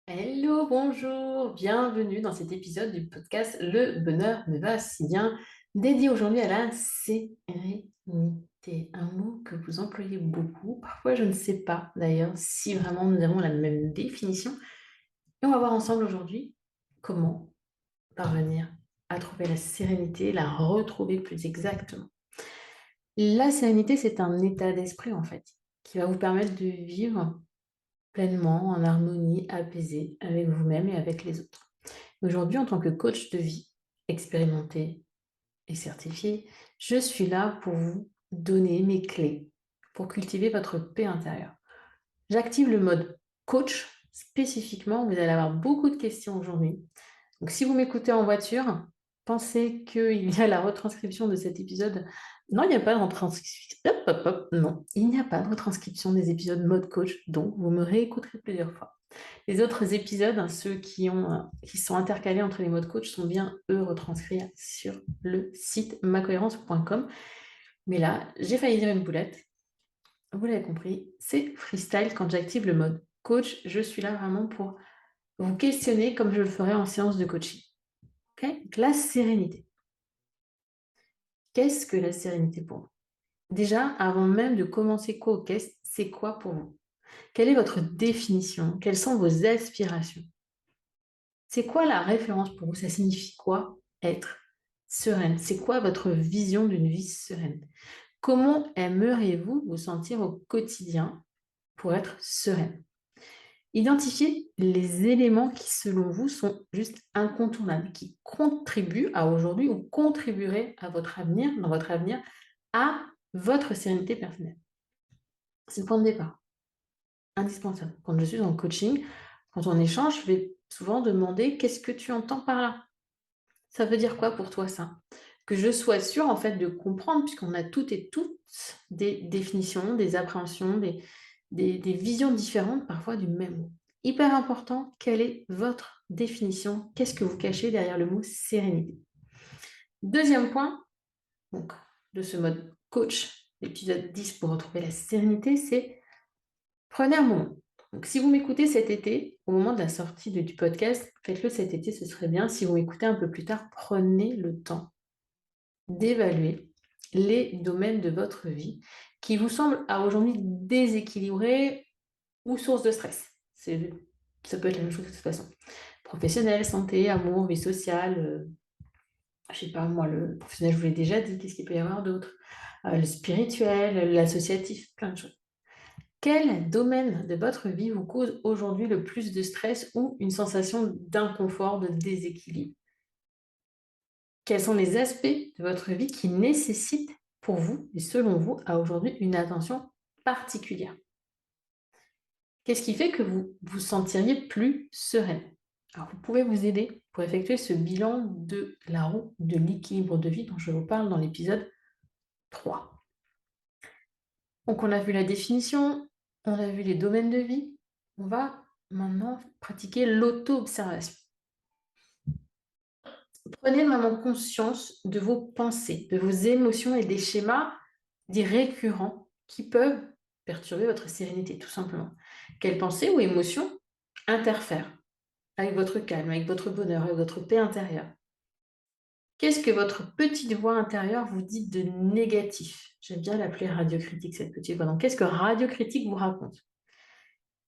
Hello, bonjour, bienvenue dans cet épisode du podcast Le bonheur me va si bien, dédié aujourd'hui à la sérénité. Un mot que vous employez beaucoup. Parfois, je ne sais pas d'ailleurs si vraiment nous avons la même définition. Et on va voir ensemble aujourd'hui comment parvenir à trouver la sérénité, la retrouver plus exactement. La sérénité, c'est un état d'esprit en fait, qui va vous permettre de vivre pleinement, en harmonie, apaisé avec vous-même et avec les autres. Aujourd'hui, en tant que coach de vie, expérimenté et certifié, je suis là pour vous donner mes clés pour cultiver votre paix intérieure. J'active le mode coach spécifiquement, vous allez avoir beaucoup de questions aujourd'hui. Donc si vous m'écoutez en voiture, pensez qu'il y a la retranscription de cet épisode. Non, il n'y a pas de retranscription. Hop, hop, hop. Non, il n'y a pas de retranscription des épisodes mode coach, donc vous me réécouterez plusieurs fois. Les autres épisodes, ceux qui sont intercalés entre les modes coach, sont bien, eux, retranscrits sur le site macohérence.com. Mais là, j'ai failli dire une boulette. Vous l'avez compris, c'est freestyle quand j'active le mode coach. Je suis là vraiment pour vous questionner comme je le ferais en séance de coaching. Okay. Donc, la sérénité. Qu'est-ce que la sérénité pour vous? Déjà, avant même de commencer quoi, c'est quoi pour vous? Quelle est votre définition? Quelles sont vos aspirations? C'est quoi la référence pour vous? Ça signifie quoi être sereine? C'est quoi votre vision d'une vie sereine? Comment aimeriez-vous vous sentir au quotidien pour être sereine? Identifiez les éléments qui, selon vous, sont juste incontournables, qui contribuent à aujourd'hui ou contribueraient à votre avenir, dans votre avenir, à votre sérénité personnelle. C'est le point de départ, indispensable. Quand je suis en coaching, quand on échange, je vais souvent demander qu'est-ce que tu entends par là? Ça veut dire quoi pour toi ça? Que je sois sûre en fait de comprendre, puisqu'on a toutes et toutes des définitions, des appréhensions, des visions différentes parfois du même mot. Hyper important, quelle est votre définition? Qu'est-ce que vous cachez derrière le mot sérénité? Deuxième point, donc, de ce mode coach, l'épisode 10 pour retrouver la sérénité, c'est prenez un moment. Donc, si vous m'écoutez cet été, au moment de la sortie du podcast, faites-le cet été, ce serait bien. Si vous m'écoutez un peu plus tard, prenez le temps d'évaluer les domaines de votre vie qui vous semblent à aujourd'hui déséquilibrés ou source de stress. Ça peut être la même chose de toute façon. Professionnel, santé, amour, vie sociale, je sais pas moi, le professionnel, je vous l'ai déjà dit, qu'est-ce qu'il peut y avoir d'autre? Le spirituel, l'associatif, plein de choses. Quel domaine de votre vie vous cause aujourd'hui le plus de stress ou une sensation d'inconfort, de déséquilibre? Quels sont les aspects de votre vie qui nécessitent pour vous et selon vous à aujourd'hui une attention particulière? Qu'est-ce qui fait que vous vous sentiriez plus sereine? Alors, vous pouvez vous aider pour effectuer ce bilan de la roue de l'équilibre de vie dont je vous parle dans l'épisode 3. Donc, on a vu la définition, on a vu les domaines de vie. On va maintenant pratiquer l'auto-observation. Prenez vraiment conscience de vos pensées, de vos émotions et des schémas dits récurrents qui peuvent perturber votre sérénité, tout simplement. Quelles pensées ou émotions interfèrent avec votre calme, avec votre bonheur, avec votre paix intérieure? Qu'est-ce que votre petite voix intérieure vous dit de négatif? J'aime bien l'appeler radiocritique, cette petite voix. Donc, qu'est-ce que radiocritique vous raconte?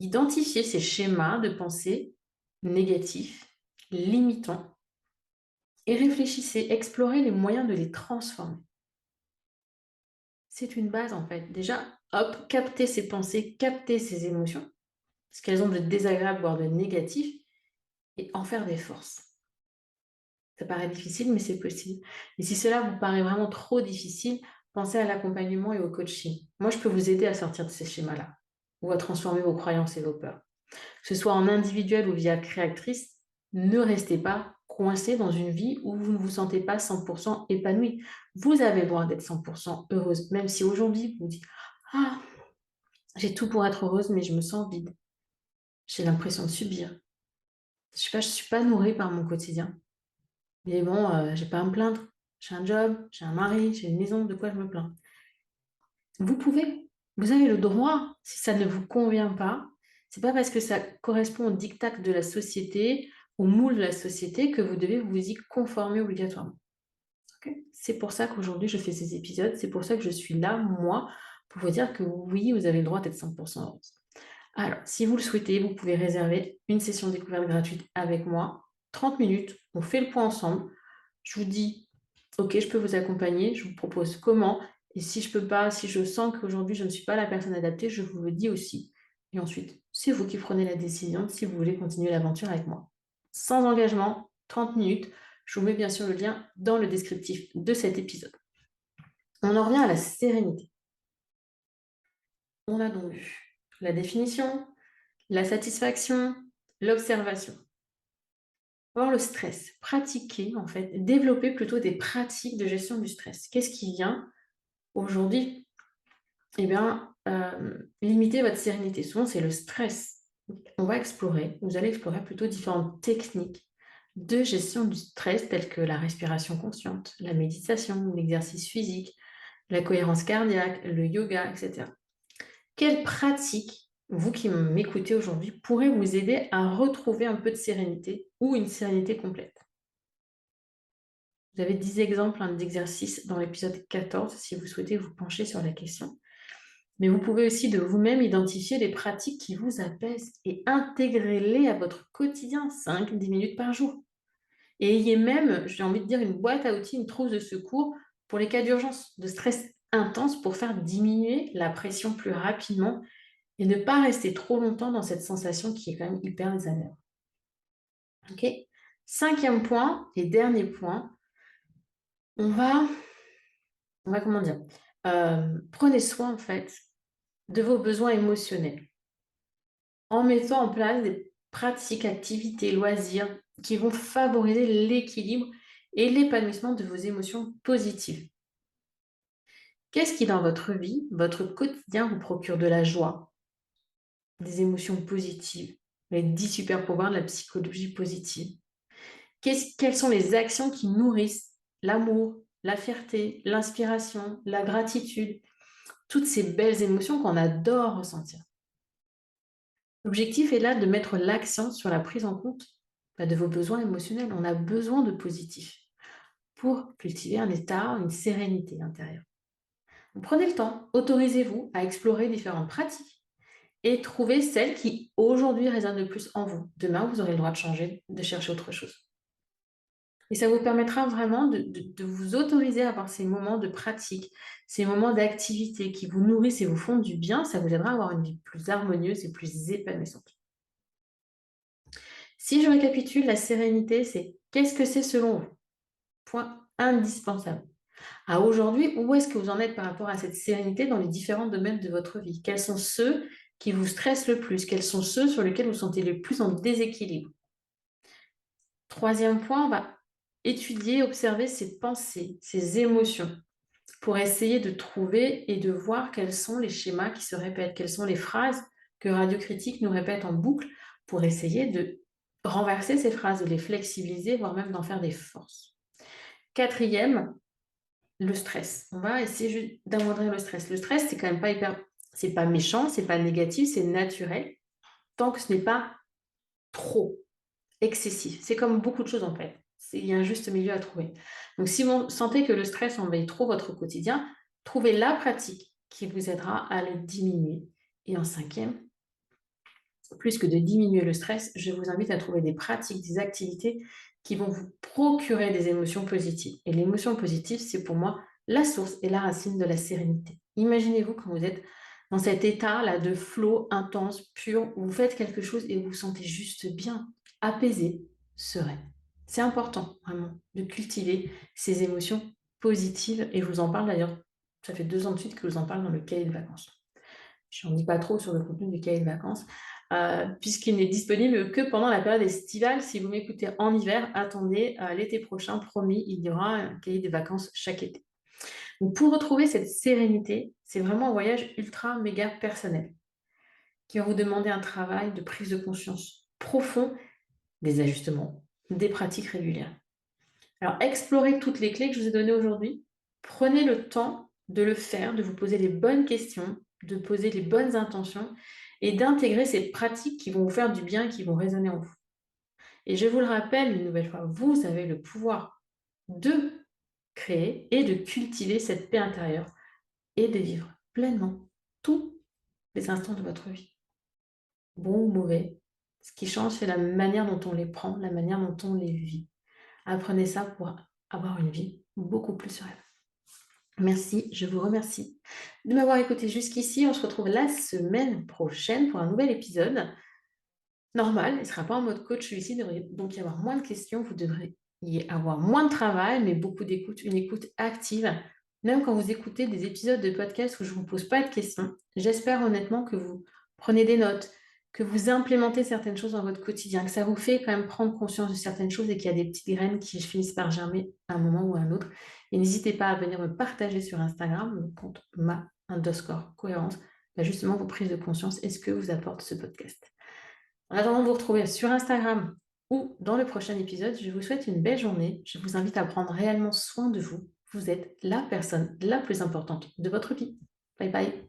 Identifiez ces schémas de pensée négatifs, limitants, et réfléchissez, explorez les moyens de les transformer. C'est une base en fait. Déjà, hop, capter ces pensées, capter ces émotions, ce qu'elles ont de désagréable, voire de négatif, et en faire des forces. Ça paraît difficile, mais c'est possible. Et si cela vous paraît vraiment trop difficile, pensez à l'accompagnement et au coaching. Moi, je peux vous aider à sortir de ces schémas-là, ou à transformer vos croyances et vos peurs. Que ce soit en individuel ou via créatrice, ne restez pas coincé dans une vie où vous ne vous sentez pas 100% épanoui. Vous avez le droit d'être 100% heureuse, même si aujourd'hui vous dites ah, j'ai tout pour être heureuse, mais je me sens vide. J'ai l'impression de subir. Je sais pas, je suis pas nourrie par mon quotidien. Mais bon, j'ai pas à me plaindre. J'ai un job, j'ai un mari, j'ai une maison, de quoi je me plains? Vous pouvez, vous avez le droit, si ça ne vous convient pas, C'est pas parce que ça correspond au diktat de la société, au moule de la société, que vous devez vous y conformer obligatoirement. Ok. C'est pour ça qu'aujourd'hui, je fais ces épisodes. C'est pour ça que je suis là, moi, pour vous dire que oui, vous avez le droit d'être 100% heureuse. Alors, si vous le souhaitez, vous pouvez réserver une session découverte gratuite avec moi. 30 minutes, on fait le point ensemble. Je vous dis, ok, je peux vous accompagner, je vous propose comment. Et si je peux pas, si je sens qu'aujourd'hui, je ne suis pas la personne adaptée, je vous le dis aussi. Et ensuite, c'est vous qui prenez la décision si vous voulez continuer l'aventure avec moi. Sans engagement, 30 minutes. Je vous mets bien sûr le lien dans le descriptif de cet épisode. On en revient à la sérénité. On a donc vu la définition, la satisfaction, l'observation. Voir le stress, pratiquer en fait, développer plutôt des pratiques de gestion du stress. Qu'est-ce qui vient aujourd'hui? Eh bien, limiter votre sérénité. Souvent, c'est le stress. On va explorer, vous allez explorer plutôt différentes techniques de gestion du stress telles que la respiration consciente, la méditation, l'exercice physique, la cohérence cardiaque, le yoga, etc. Quelle pratique, vous qui m'écoutez aujourd'hui, pourrait vous aider à retrouver un peu de sérénité ou une sérénité complète? Vous avez 10 exemples d'exercices dans l'épisode 14 si vous souhaitez vous pencher sur la question. Mais vous pouvez aussi de vous-même identifier les pratiques qui vous apaisent et intégrer-les à votre quotidien, 5-10 minutes par jour. Et ayez même, j'ai envie de dire, une boîte à outils, une trousse de secours pour les cas d'urgence, de stress intense pour faire diminuer la pression plus rapidement et ne pas rester trop longtemps dans cette sensation qui est quand même hyper désagréable. Ok. 5e point et dernier point, on va comment dire, prenez soin en fait de vos besoins émotionnels en mettant en place des pratiques, activités, loisirs qui vont favoriser l'équilibre et l'épanouissement de vos émotions positives. Qu'est-ce qui dans votre vie, votre quotidien vous procure de la joie, des émotions positives, les 10 super pouvoirs de la psychologie positive? Quelles sont les actions qui nourrissent l'amour, la fierté, l'inspiration, la gratitude, toutes ces belles émotions qu'on adore ressentir? L'objectif est là de mettre l'accent sur la prise en compte de vos besoins émotionnels. On a besoin de positif pour cultiver un état, une sérénité intérieure. Donc, prenez le temps, autorisez-vous à explorer différentes pratiques et trouvez celles qui aujourd'hui résonnent le plus en vous. Demain, vous aurez le droit de changer, de chercher autre chose. Et ça vous permettra vraiment de vous autoriser à avoir ces moments de pratique, ces moments d'activité qui vous nourrissent et vous font du bien. Ça vous aidera à avoir une vie plus harmonieuse et plus épanouissante. Si je récapitule, la sérénité, c'est qu'est-ce que c'est selon vous? Point indispensable. À aujourd'hui, où est-ce que vous en êtes par rapport à cette sérénité dans les différents domaines de votre vie? Quels sont ceux qui vous stressent le plus? Quels sont ceux sur lesquels vous sentez le plus en déséquilibre? 3e point, on va étudier, observer ses pensées, ses émotions, pour essayer de trouver et de voir quels sont les schémas qui se répètent, quelles sont les phrases que Radio Critique nous répète en boucle, pour essayer de renverser ces phrases, de les flexibiliser, voire même d'en faire des forces. 4e, le stress. On va essayer juste d'amoindrir le stress. Le stress, c'est quand même pas hyper... C'est pas méchant, c'est pas négatif, c'est naturel, tant que ce n'est pas trop excessif. C'est comme beaucoup de choses en fait. Il y a un juste milieu à trouver. Donc, si vous sentez que le stress envahit trop votre quotidien, trouvez la pratique qui vous aidera à le diminuer. Et en 5e, plus que de diminuer le stress, je vous invite à trouver des pratiques, des activités qui vont vous procurer des émotions positives. Et l'émotion positive, c'est pour moi la source et la racine de la sérénité. Imaginez-vous quand vous êtes dans cet état-là de flow intense, pur, où vous faites quelque chose et vous vous sentez juste bien, apaisé, serein. C'est important, vraiment, de cultiver ces émotions positives. Et je vous en parle d'ailleurs, ça fait 2 ans de suite que je vous en parle dans le cahier de vacances. Je n'en dis pas trop sur le contenu du cahier de vacances, puisqu'il n'est disponible que pendant la période estivale. Si vous m'écoutez en hiver, attendez l'été prochain, promis, il y aura un cahier de vacances chaque été. Donc, pour retrouver cette sérénité, c'est vraiment un voyage ultra méga personnel qui va vous demander un travail de prise de conscience profond, des ajustements, des pratiques régulières. Alors, explorez toutes les clés que je vous ai données aujourd'hui. Prenez le temps de le faire, de vous poser les bonnes questions, de poser les bonnes intentions et d'intégrer ces pratiques qui vont vous faire du bien, qui vont résonner en vous. Et je vous le rappelle une nouvelle fois, vous avez le pouvoir de créer et de cultiver cette paix intérieure et de vivre pleinement tous les instants de votre vie, bons ou mauvais. Ce qui change, c'est la manière dont on les prend, la manière dont on les vit. Apprenez ça pour avoir une vie beaucoup plus sereine. Merci, je vous remercie de m'avoir écouté jusqu'ici. On se retrouve la semaine prochaine pour un nouvel épisode. Normal, il ne sera pas en mode coach, celui-ci devrait donc y avoir moins de questions, vous devriez avoir moins de travail, mais beaucoup d'écoute, une écoute active. Même quand vous écoutez des épisodes de podcast où je ne vous pose pas de questions, j'espère honnêtement que vous prenez des notes, que vous implémentez certaines choses dans votre quotidien, que ça vous fait quand même prendre conscience de certaines choses et qu'il y a des petites graines qui finissent par germer à un moment ou à un autre. Et n'hésitez pas à venir me partager sur Instagram, le compte ma_cohérence, justement vos prises de conscience et ce que vous apporte ce podcast. En attendant de vous retrouver sur Instagram ou dans le prochain épisode, je vous souhaite une belle journée. Je vous invite à prendre réellement soin de vous. Vous êtes la personne la plus importante de votre vie. Bye bye.